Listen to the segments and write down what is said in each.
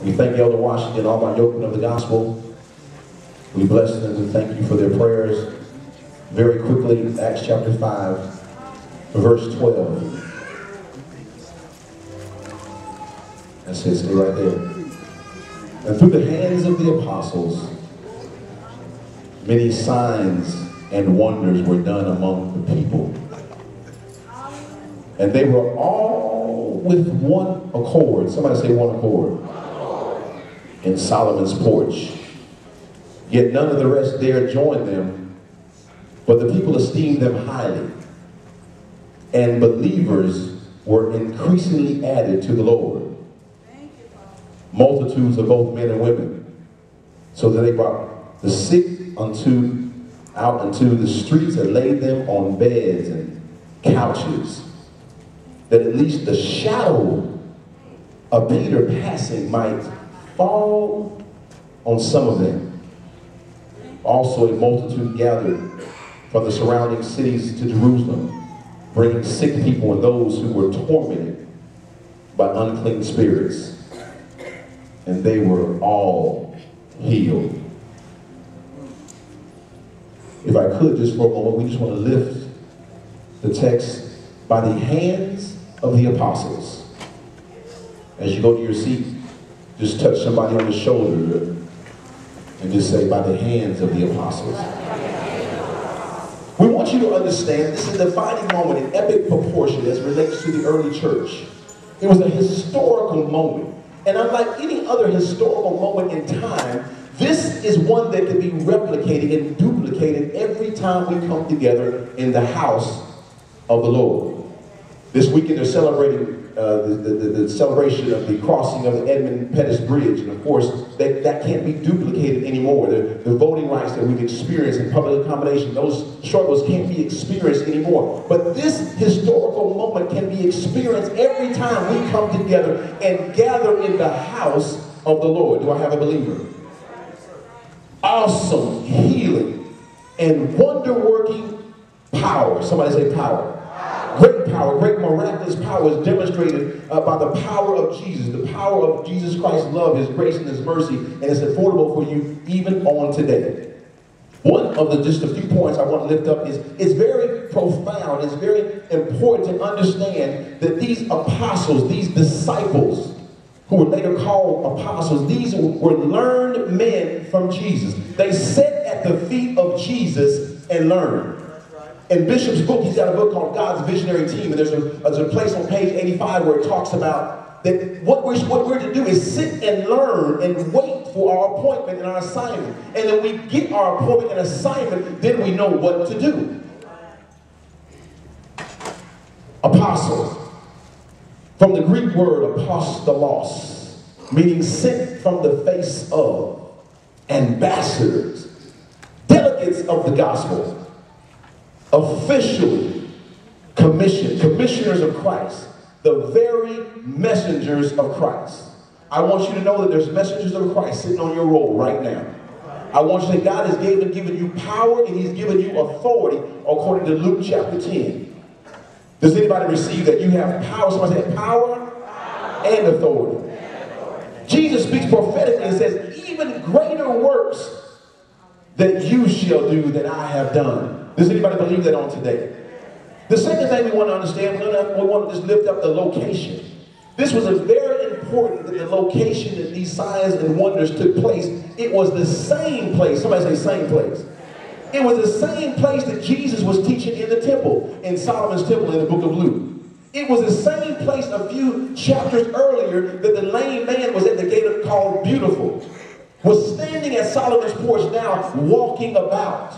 We thank Elder Washington, all my yokemen of the gospel. We bless them and thank you for their prayers. Very quickly, Acts chapter 5, verse 12. That's it, stay right there. And through the hands of the apostles, many signs and wonders were done among the people. And they were all with one accord. Somebody say one accord. In Solomon's porch. Yet none of the rest dared join them, but the people esteemed them highly. And believers were increasingly added to the Lord. Multitudes of both men and women. So that they brought the sick out into the streets and laid them on beds and couches, that at least the shadow of Peter passing might fall on some of them. Also a multitude gathered from the surrounding cities to Jerusalem, bringing sick people and those who were tormented by unclean spirits. And they were all healed. If I could, just for a moment, we just want to lift the text, by the hands of the apostles. As you go to your seat, just touch somebody on the shoulder and just say, by the hands of the apostles. We want you to understand this is a defining moment in epic proportion as relates to the early church. It was a historical moment. And unlike any other historical moment in time, this is one that can be replicated and duplicated every time we come together in the house of the Lord. This weekend they're celebrating the celebration of the crossing of the Edmund Pettus Bridge. And of course, that can't be duplicated anymore. The voting rights that we've experienced in public accommodation, those struggles can't be experienced anymore. But this historical moment can be experienced every time we come together and gather in the house of the Lord. Do I have a believer? Awesome healing and wonder-working power. Somebody say power. Great power, great miraculous power is demonstrated by the power of Jesus. The power of Jesus Christ's love, His grace, and His mercy, and it's affordable for you even on today. One of just a few points I want to lift up is it's very profound. It's very important to understand that these apostles, these disciples, who were later called apostles, these were learned men from Jesus. They sat at the feet of Jesus and learned. In Bishop's book, he's got a book called God's Visionary Team, and there's a place on page 85 where it talks about that what we're to do is sit and learn and wait for our appointment and our assignment. And then we get our appointment and assignment, then we know what to do. Apostle, from the Greek word apostolos, meaning sent from the face of, ambassadors, delegates of the gospel, officially commissioned, commissioners of Christ, the very messengers of Christ. I want you to know that there's messengers of Christ sitting on your roll right now. I want you to say God has given you power and He's given you authority according to Luke chapter 10. Does anybody receive that? You have power. Somebody say power and authority. Jesus speaks prophetically and says, even greater works that you shall do than I have done. Does anybody believe that on today? The second thing we want to understand, we want to just lift up the location. This was a very important, that the location that these signs and wonders took place. It was the same place. Somebody say same place. It was the same place that Jesus was teaching in the temple, in Solomon's temple in the book of Luke. It was the same place a few chapters earlier that the lame man was at the gate called Beautiful, was standing at Solomon's porch now, walking about.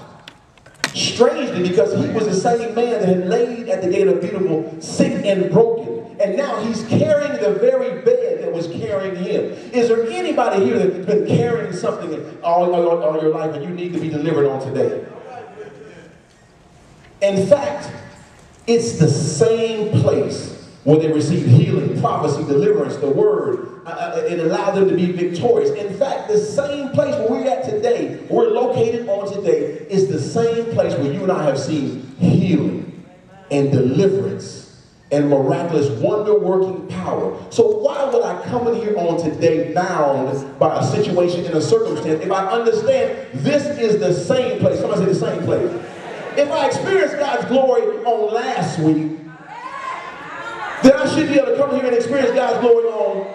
Strangely, because he was the same man that had laid at the gate of Beautiful, sick and broken. And now he's carrying the very bed that was carrying him. Is there anybody here that's been carrying something all your life and you need to be delivered on today? In fact, it's the same place where they received healing, prophecy, deliverance, the word. It allowed them to be victorious. In fact, the same place where we're at today, we're located on today, is the same place where you and I have seen healing and deliverance and miraculous wonder-working power. power. So why would I come in here on today bound by a situation and a circumstance if I understand this is the same place? Somebody say the same place. If I experienced God's glory on last week, then I should be able to come here and experience God's glory on.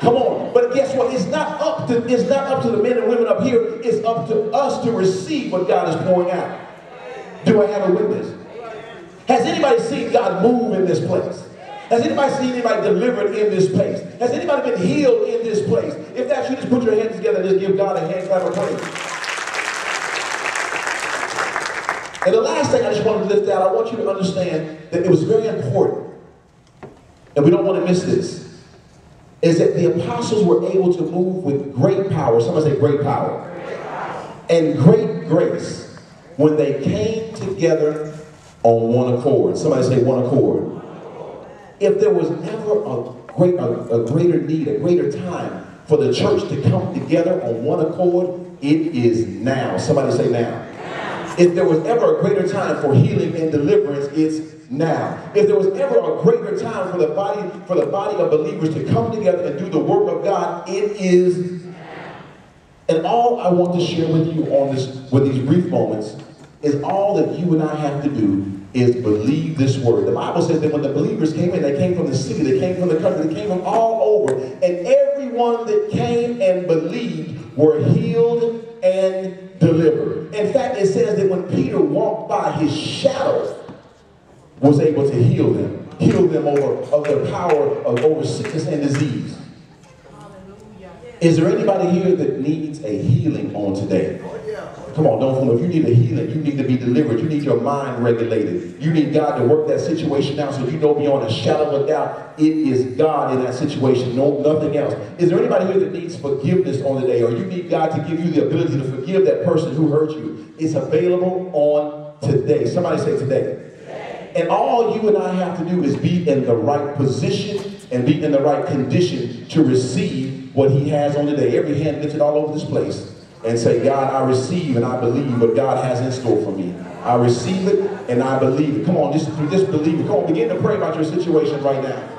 Come on. But guess what? It's not up to the men and women up here. It's up to us to receive what God is pouring out. Do I have a witness? Has anybody seen God move in this place? Has anybody seen anybody delivered in this place? Has anybody been healed in this place? If that's you, just put your hands together and just give God a hand clap of praise. And the last thing I just want to lift out, I want you to understand that it was very important, and we don't want to miss this, is that the apostles were able to move with great power. Somebody say great power. And great grace when they came together on one accord. Somebody say one accord. If there was ever a greater need, a greater time for the church to come together on one accord, it is now. Somebody say now. If there was ever a greater time for healing and deliverance, it's now. If there was ever a greater time for the body of believers to come together and do the work of God, it is now. And all I want to share with you on this, with these brief moments, is all that you and I have to do is believe this word. The Bible says that when the believers came in, they came from the city, they came from the country, they came from all over, and everyone that came and believed were healed and delivered. In fact, it says that when Peter walked by, his shadow was able to heal them of their power over sickness and disease. Hallelujah. Is there anybody here that needs a healing on today? Come on, don't fool. If you need a healing, you need to be delivered. You need your mind regulated. You need God to work that situation out so you know beyond a shadow of a doubt it is God in that situation, no, nothing else. Is there anybody here that needs forgiveness on today, or you need God to give you the ability to forgive that person who hurt you? It's available on today. Somebody say today. And all you and I have to do is be in the right position and be in the right condition to receive what he has on today. Every hand lifted all over this place. And say, God, I receive and I believe what God has in store for me. I receive it and I believe it. Come on, just believe it. Come on, begin to pray about your situation right now.